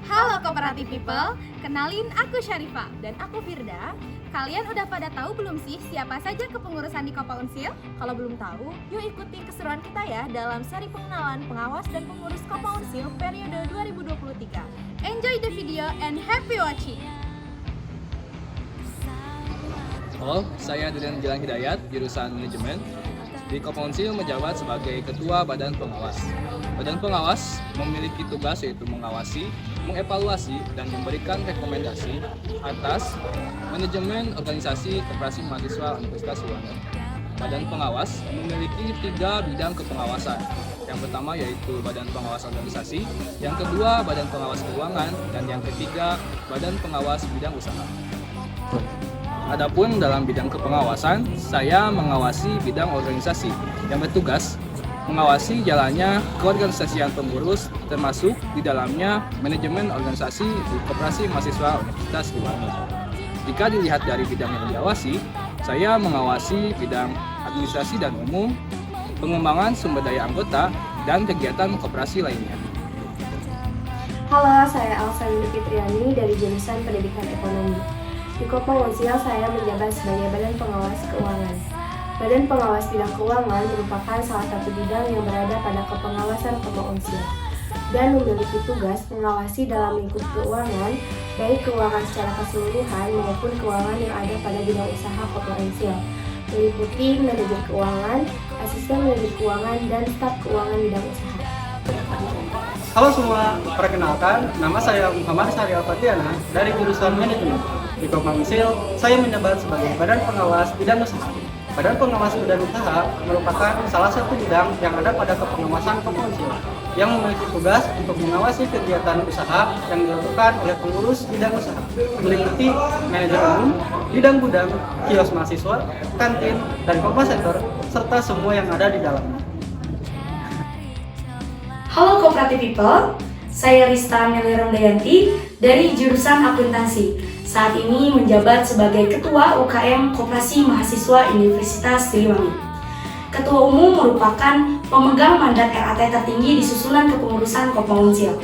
Halo Kooperatif People, kenalin aku Syarifah dan aku Firda. Kalian udah pada tahu belum sih siapa saja kepengurusan di Kopa Unsil? Kalau belum tahu, yuk ikuti keseruan kita ya dalam seri pengenalan pengawas dan pengurus Kopa Unsil periode 2023. Enjoy the video and happy watching! Halo, saya Deden Gilang Hidayat, jurusan Manajemen. Di Kopa Unsil menjabat sebagai Ketua Badan Pengawas. Badan Pengawas memiliki tugas yaitu mengawasi, mengevaluasi, dan memberikan rekomendasi atas manajemen organisasi koperasi mahasiswa Universitas Sriwangi. Badan Pengawas memiliki 3 bidang kepengawasan. Yang pertama yaitu Badan Pengawas Organisasi, yang kedua Badan Pengawas Keuangan, dan yang ketiga Badan Pengawas Bidang Usaha. Adapun dalam bidang kepengawasan, saya mengawasi bidang organisasi yang bertugas mengawasi jalannya keorganisasian pengurus, termasuk di dalamnya manajemen organisasi di Koperasi Mahasiswa Universitas Sriwangi. Jika dilihat dari bidang yang diawasi, saya mengawasi bidang administrasi dan umum, pengembangan sumber daya anggota, dan kegiatan koperasi lainnya. Halo, saya Alsa Windu Fitriani dari jurusan Pendidikan Ekonomi. Di Kopa Unsil, saya menjabat sebagai Badan Pengawas Keuangan. Badan Pengawas Bidang Keuangan merupakan salah satu bidang yang berada pada kepengawasan Kopa Unsil dan memiliki tugas mengawasi dalam lingkup keuangan, baik keuangan secara keseluruhan maupun keuangan yang ada pada bidang usaha Kopa Unsil, meliputi manajer keuangan, asisten manajer keuangan, dan staf keuangan bidang usaha. Halo semua, perkenalkan, nama saya Muhammad Syahrial Fatiana dari jurusan Manajemen. Di Kopa Unsil, saya menjabat sebagai Badan Pengawas Bidang Usaha. Badan Pengawas Bidang Usaha merupakan salah satu bidang yang ada pada kepengawasan Kopa Unsil yang memiliki tugas untuk mengawasi kegiatan usaha yang dilakukan oleh pengurus bidang usaha, meliputi manajer umum, bidang gudang, kios mahasiswa, kantin, dan Kopa Center, serta semua yang ada di dalamnya. Halo Kooperatif People, saya Rista Meli Ramdayanti dari jurusan Akuntansi. Saat ini menjabat sebagai Ketua UKM Koperasi Mahasiswa Universitas Sriwangi. Ketua Umum merupakan pemegang mandat RAT tertinggi di susunan kepengurusan Kopa Unsil.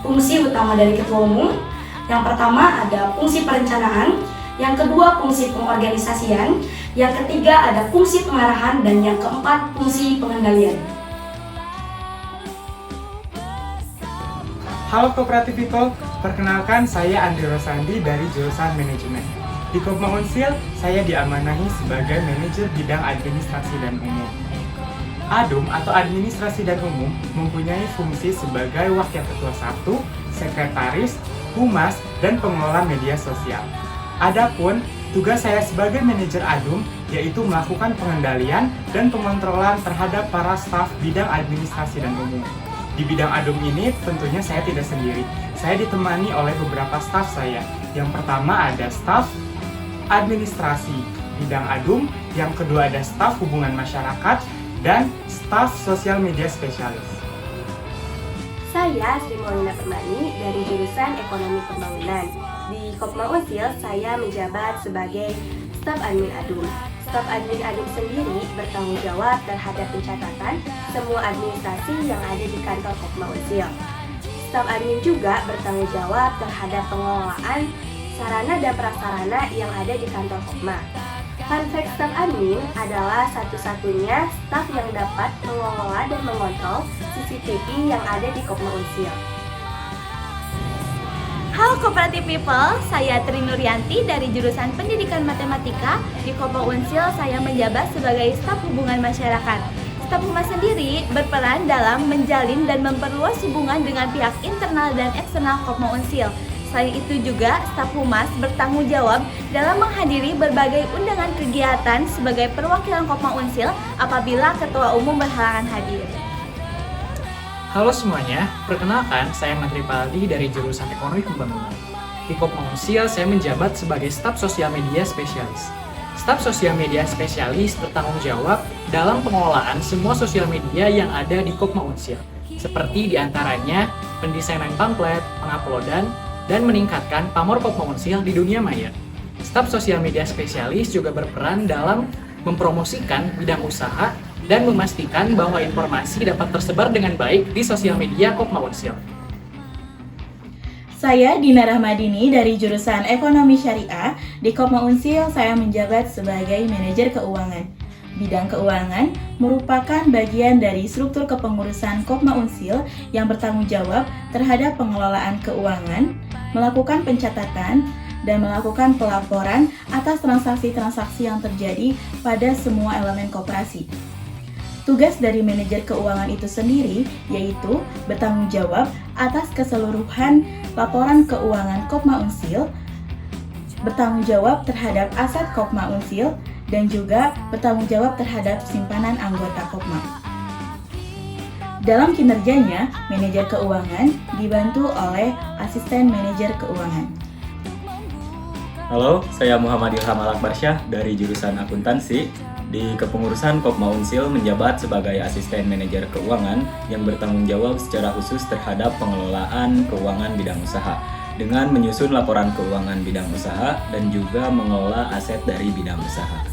Fungsi utama dari Ketua Umum, yang pertama ada fungsi perencanaan, yang kedua fungsi pengorganisasian, yang ketiga ada fungsi pengarahan, dan yang keempat fungsi pengendalian. Halo Kooperatif People, perkenalkan saya Andri Rosandi dari jurusan Manajemen. Di Kopa Unsil, saya diamanahi sebagai Manajer Bidang Administrasi dan Umum. ADUM atau Administrasi dan Umum mempunyai fungsi sebagai Wakil Ketua 1, Sekretaris, Humas, dan Pengelola Media Sosial. Adapun tugas saya sebagai Manajer ADUM yaitu melakukan pengendalian dan pengontrolan terhadap para staf bidang administrasi dan umum. Di bidang ADUM ini tentunya saya tidak sendiri. Saya ditemani oleh beberapa staf saya. Yang pertama ada staf administrasi bidang ADUM, yang kedua ada staf hubungan masyarakat, dan staf sosial media spesialis. Saya Sri Maulina Permani dari jurusan Ekonomi Pembangunan. Di Kopa Unsil, saya menjabat sebagai staf admin ADUM. Staf admin ADUM sendiri bertanggung jawab terhadap pencatatan semua administrasi yang ada di kantor Kopa Unsil. Staf admin juga bertanggung jawab terhadap pengelolaan sarana dan prasarana yang ada di kantor Kopma. Fun fact, staf admin adalah satu-satunya staf yang dapat mengelola dan mengontrol CCTV yang ada di Kopma Unsil. Halo Kooperatif People, saya Tri Nuryanti dari jurusan Pendidikan Matematika. Di Kopa Unsil, saya menjabat sebagai staf hubungan masyarakat. Staf humas sendiri berperan dalam menjalin dan memperluas hubungan dengan pihak internal dan eksternal Kopa Unsil. Selain itu juga, staf humas bertanggung jawab dalam menghadiri berbagai undangan kegiatan sebagai perwakilan Kopa Unsil apabila ketua umum berhalangan hadir. Halo semuanya, perkenalkan saya Menteri Paldi dari jurusan Ekonomi Pembangunan. Di Kopa Unsil, saya menjabat sebagai staf sosial media spesialis. Staf sosial media spesialis bertanggung jawab dalam pengelolaan semua sosial media yang ada di Kopa Unsil, seperti diantaranya pendesainan pamflet, penguploadan, dan meningkatkan pamor Kopa Unsil di dunia maya. Staf sosial media spesialis juga berperan dalam mempromosikan bidang usaha dan memastikan bahwa informasi dapat tersebar dengan baik di sosial media Kopa Unsil. Saya Dina Rahmadini dari jurusan Ekonomi Syariah. Di Kopma Unsil, saya menjabat sebagai manajer keuangan. Bidang keuangan merupakan bagian dari struktur kepengurusan Kopma Unsil yang bertanggung jawab terhadap pengelolaan keuangan, melakukan pencatatan, dan melakukan pelaporan atas transaksi-transaksi yang terjadi pada semua elemen koperasi. Tugas dari manajer keuangan itu sendiri yaitu bertanggung jawab atas keseluruhan laporan keuangan Kopma Unsil, bertanggung jawab terhadap aset Kopma Unsil, dan juga bertanggung jawab terhadap simpanan anggota Kopma. Dalam kinerjanya, manajer keuangan dibantu oleh asisten manajer keuangan. Halo, saya Muhammad Ilham Alakbarsyah dari jurusan akuntansi. Di kepengurusan Kopma Unsil menjabat sebagai asisten manajer keuangan yang bertanggung jawab secara khusus terhadap pengelolaan keuangan bidang usaha dengan menyusun laporan keuangan bidang usaha dan juga mengelola aset dari bidang usaha.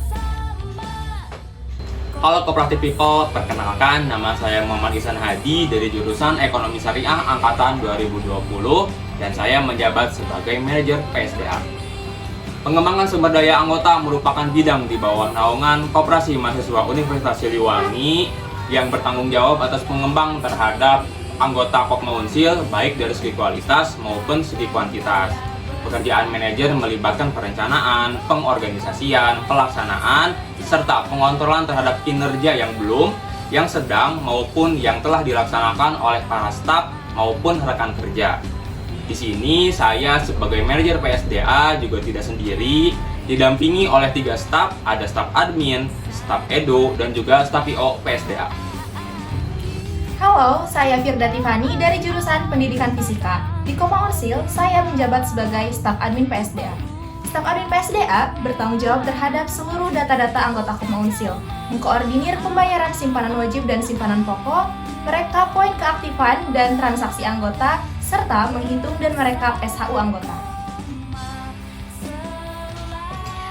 Halo Cooperative People, perkenalkan nama saya Muhammad Ihsan Hadi dari jurusan Ekonomi Syariah Angkatan 2020 dan saya menjabat sebagai manajer PSDA. Pengembangan sumber daya anggota merupakan bidang di bawah naungan Koperasi Mahasiswa Universitas Siliwangi yang bertanggung jawab atas pengembang terhadap anggota Kopma Unsil baik dari segi kualitas maupun segi kuantitas. Pekerjaan manajer melibatkan perencanaan, pengorganisasian, pelaksanaan, serta pengontrolan terhadap kinerja yang belum, yang sedang, maupun yang telah dilaksanakan oleh para staf maupun rekan kerja. Di sini saya sebagai manajer PSDA juga tidak sendiri, didampingi oleh 3 staf, ada staf admin, staf edo, dan juga staf IO PSDA. Halo, saya Firda Tiffany dari jurusan Pendidikan Fisika. Di Kopma Unsil, saya menjabat sebagai staf admin PSDA. Staf admin PSDA bertanggung jawab terhadap seluruh data-data anggota Kopma Unsil, mengkoordinir pembayaran simpanan wajib dan simpanan pokok, mereka poin keaktifan dan transaksi anggota, serta menghitung dan merekap SHU anggota.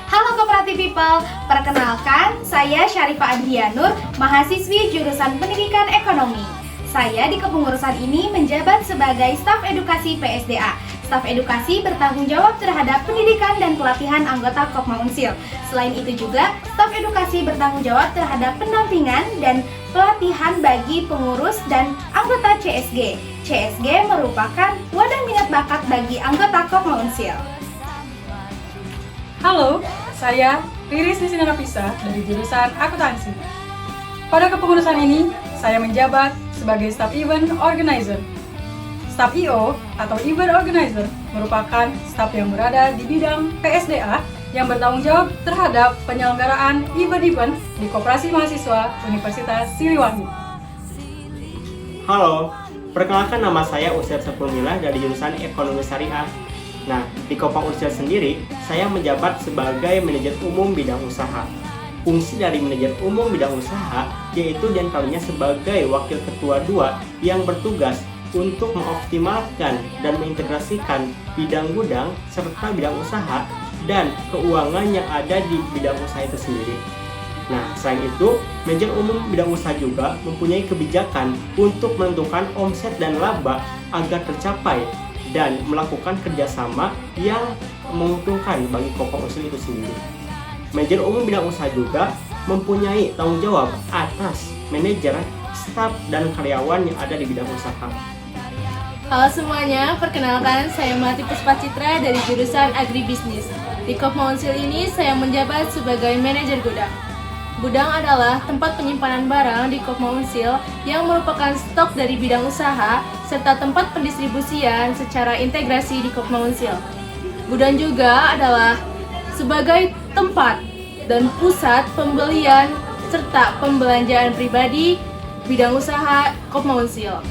Halo Cooperative People, perkenalkan saya Syarifah Adrianur, mahasiswi jurusan Pendidikan Ekonomi. Saya di kepengurusan ini menjabat sebagai staf edukasi PSDA. Staf edukasi bertanggung jawab terhadap pendidikan dan pelatihan anggota Kopma Unsil. Selain itu juga, staf edukasi bertanggung jawab terhadap pendampingan dan pelatihan bagi pengurus dan anggota CSG. CSG merupakan wadah minat bakat bagi anggota Kopma Unsil. Halo, saya Riris Nisina Nafisa dari jurusan akuntansi. Pada kepengurusan ini, saya menjabat sebagai Staff Event Organizer. Staff IO atau Event Organizer merupakan staf yang berada di bidang PSDA yang bertanggung jawab terhadap penyelenggaraan event-event di Koperasi Mahasiswa Universitas Siliwangi. Halo, perkenalkan nama saya Usair Sepulmilah dari jurusan Ekonomi Syariah. Nah, di Kopma Unsil sendiri, saya menjabat sebagai manajer umum bidang usaha. Fungsi dari manajer umum bidang usaha yaitu diantaranya sebagai wakil ketua 2 yang bertugas untuk mengoptimalkan dan mengintegrasikan bidang gudang serta bidang usaha dan keuangan yang ada di bidang usaha itu sendiri. Nah, selain itu, manajer umum bidang usaha juga mempunyai kebijakan untuk menentukan omset dan laba agar tercapai dan melakukan kerjasama yang menguntungkan bagi Kopma Unsil itu sendiri. Manajer umum bidang usaha juga mempunyai tanggung jawab atas manajer, staf, dan karyawan yang ada di bidang usaha. Halo semuanya, perkenalkan saya Melati Puspa Citra dari jurusan Agribisnis. Di Kopma Unsil ini saya menjabat sebagai manajer gudang. Gudang adalah tempat penyimpanan barang di Kopma Unsil yang merupakan stok dari bidang usaha serta tempat pendistribusian secara integrasi di Kopma Unsil. Gudang juga adalah sebagai tempat dan pusat pembelian serta pembelanjaan pribadi bidang usaha Kopma Unsil.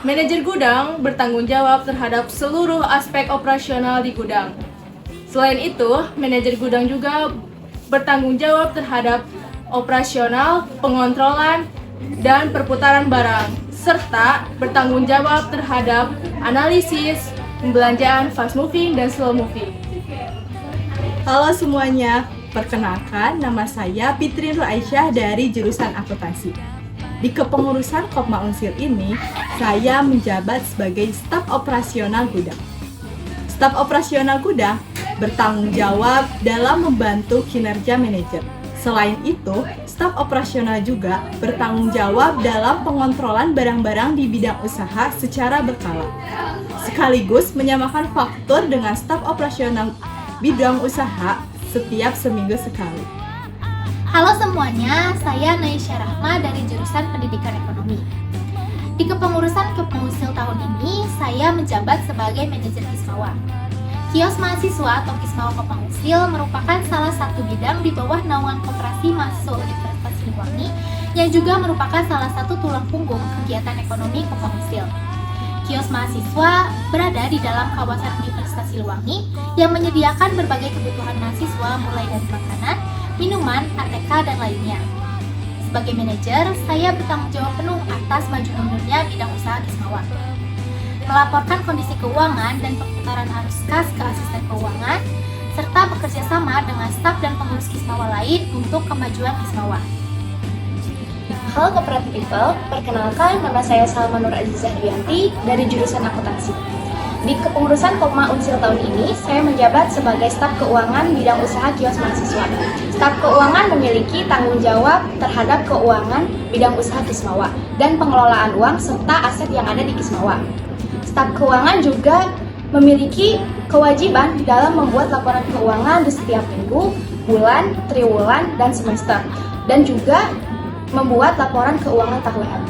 Manajer gudang bertanggung jawab terhadap seluruh aspek operasional di gudang. Selain itu, manajer gudang juga bertanggung jawab terhadap operasional, pengontrolan, dan perputaran barang, serta bertanggung jawab terhadap analisis, pembelanjaan fast moving dan slow moving. Halo semuanya, perkenalkan nama saya Fitri Nur Aisyah dari jurusan akuntansi. Di kepengurusan Kopma Unsil ini, saya menjabat sebagai staf operasional gudang. Staf operasional gudang bertanggung jawab dalam membantu kinerja manajer. Selain itu, staf operasional juga bertanggung jawab dalam pengontrolan barang-barang di bidang usaha secara berkala, sekaligus menyamakan faktur dengan staf operasional bidang usaha setiap seminggu sekali. Halo semuanya, saya Naisha Rahma dari jurusan Pendidikan Ekonomi. Di kepengurusan Kopma Unsil tahun ini, saya menjabat sebagai manajer Kismawa. Kios mahasiswa atau Kismawa Kopma Unsil merupakan salah satu bidang di bawah naungan Koperasi Mahasiswa Universitas Siliwangi yang juga merupakan salah satu tulang punggung kegiatan ekonomi Kopma Unsil. Kios mahasiswa berada di dalam kawasan Universitas Siliwangi yang menyediakan berbagai kebutuhan mahasiswa mulai dari makanan, minuman, ATK, dan lainnya. Sebagai manajer, saya bertanggung jawab penuh atas maju mundurnya bidang usaha Kismawa. Melaporkan kondisi keuangan dan perputaran arus kas ke asisten keuangan, serta bekerja sama dengan staf dan pengurus Kismawa lain untuk kemajuan Kismawa. Halo Cooperative People, perkenalkan nama saya Salma Nur Azizah Rianti dari jurusan akuntansi. Di kepengurusan Kopma Unsil tahun ini, saya menjabat sebagai staf keuangan bidang usaha kios mahasiswa. Staf keuangan memiliki tanggung jawab terhadap keuangan bidang usaha Kismawa dan pengelolaan uang serta aset yang ada di Kismawa. Staf keuangan juga memiliki kewajiban dalam membuat laporan keuangan di setiap minggu, bulan, triwulan, dan semester, dan juga membuat laporan keuangan tahunan.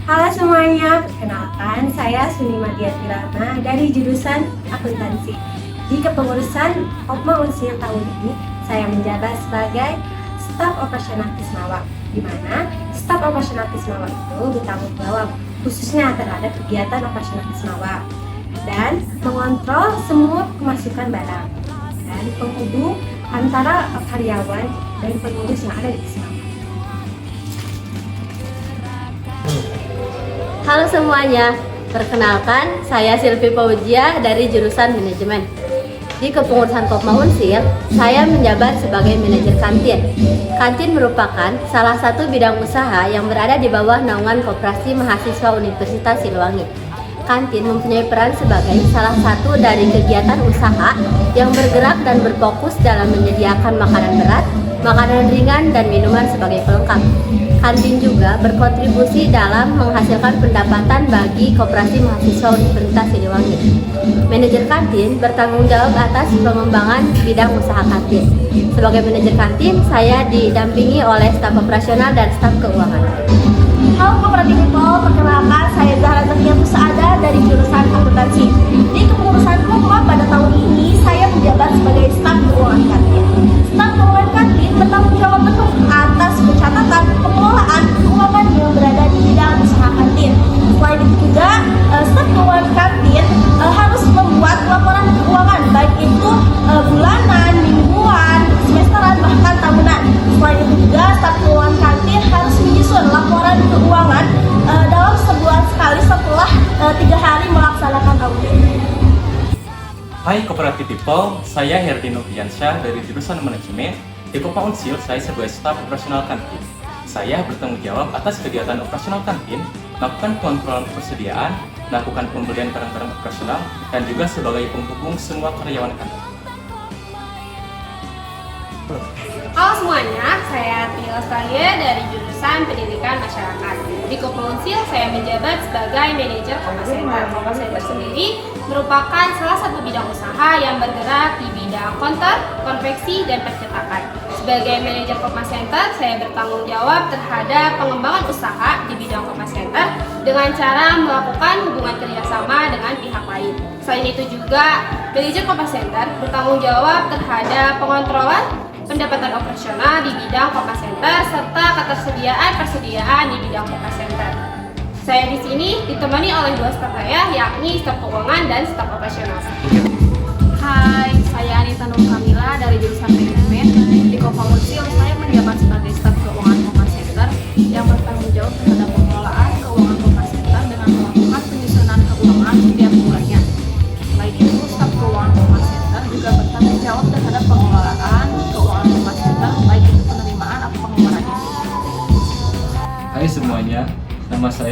Halo semuanya, perkenalkan saya Sunimadia Tirana dari jurusan akuntansi. Di kepengurusan Kopma Unsil tahun ini, saya menjabat sebagai staf operasional Kismawa, di mana staf operasional Kismawa itu bertanggung jawab khususnya terhadap kegiatan operasional Kismawa dan mengontrol semua pemasukan barang dan penghubung antara karyawan dan pengurus yang ada di Kismawa. Halo semuanya, perkenalkan saya Silvi Paujia dari jurusan manajemen. Di kepengurusan Kopma Unsil, saya menjabat sebagai manajer kantin. Kantin merupakan salah satu bidang usaha yang berada di bawah naungan Koperasi Mahasiswa Universitas Siliwangi. Kantin mempunyai peran sebagai salah satu dari kegiatan usaha yang bergerak dan berfokus dalam menyediakan makanan berat, makanan ringan, dan minuman sebagai pelengkap. Kantin juga berkontribusi dalam menghasilkan pendapatan bagi Koperasi Mahasiswa Universitas Siliwangi. Manajer kantin bertanggung jawab atas pengembangan bidang usaha kantin. Sebagai manajer kantin, saya didampingi oleh staf operasional dan staf keuangan. Halo Cooperative People, perkenalkan saya Zahra Zakia Musaada dari jurusan akuntansi. Di kepengurusan Kopma pada tahun ini, saya menjabat sebagai staf keuangan kantin. Staf keuangan kantin bertanggung jawab penuh atas pencatatan pengelolaan keuangan yang berada di bidang usaha kantin. Selain itu juga, staf keuangan kantin harus membuat laporan keuangan, baik itu bulanan, mingguan, semesteran, bahkan tahunan. Selain itu juga, staf keuangan kantin harus menyusun laporan keuangan dalam sebulan sekali setelah 3 hari melaksanakan audit. Hai Cooperative People, saya Herdino Piansyah dari jurusan manajemen. Di Kopma Unsil, saya sebagai staf operasional kantin. Saya bertanggung jawab atas kegiatan operasional kantin, melakukan pengontrolan persediaan, melakukan pembelian barang-barang operasional, dan juga sebagai penghubung semua karyawan kantin. Halo semuanya, saya Tri Australia dari jurusan Pendidikan Masyarakat. Di Kopma Unsil, saya menjabat sebagai manajer Kopma Center. Kopma Center sendiri merupakan salah satu bidang usaha yang bergerak di bidang konter, konveksi, dan percetakan. Sebagai manajer Kopma Center, saya bertanggung jawab terhadap pengembangan usaha di bidang Kopma Center dengan cara melakukan hubungan kerjasama dengan pihak lain. Selain itu juga, manajer Kopma Center bertanggung jawab terhadap pengontrolan pendapatan operasional di bidang Kopma Center serta ketersediaan di bidang Kopma Center. Saya di sini ditemani oleh 2 staf saya, yakni staf keuangan dan staf operasional. Hai, saya Anita Nur Kamila dari jurusan manajemen. Di Kopma Unsil, saya menjabat sebagai staf keuangan Kopma Center yang bertanggung jawab terhadap pengelolaan keuangan Kopma Center dengan melakukan penyusunan keuangan setiap bulannya. Selain itu, staf keuangan Kopma Center juga bertanggung jawab terhadap pengelolaan keuangan Kopma Center, baik itu penerimaan atau pengeluarannya. Hai semuanya,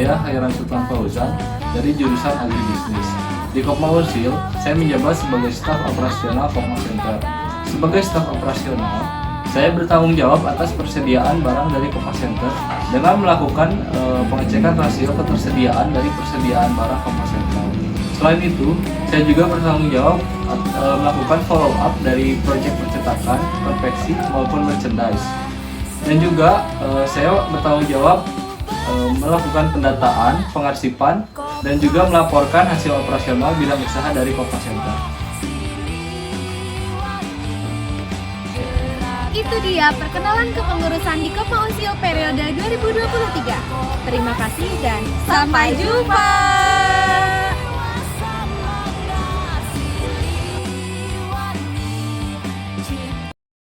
saya Khairan Sultan Fauzan dari jurusan Agribisnis. Di Kopma Unsil, saya menjabat sebagai staf operasional Kopma Center. Sebagai staf operasional, saya bertanggung jawab atas persediaan barang dari Kopma Center dengan melakukan pengecekan rasio ketersediaan dari persediaan barang Kopma Center. Selain itu, saya juga bertanggung jawab melakukan follow up dari proyek percetakan, konveksi maupun merchandise. Dan juga saya bertanggung jawab melakukan pendataan, pengarsipan, dan juga melaporkan hasil operasional bidang usaha dari Kopma Center. Itu dia perkenalan kepengurusan di Kopma Unsil periode 2023. Terima kasih dan sampai jumpa.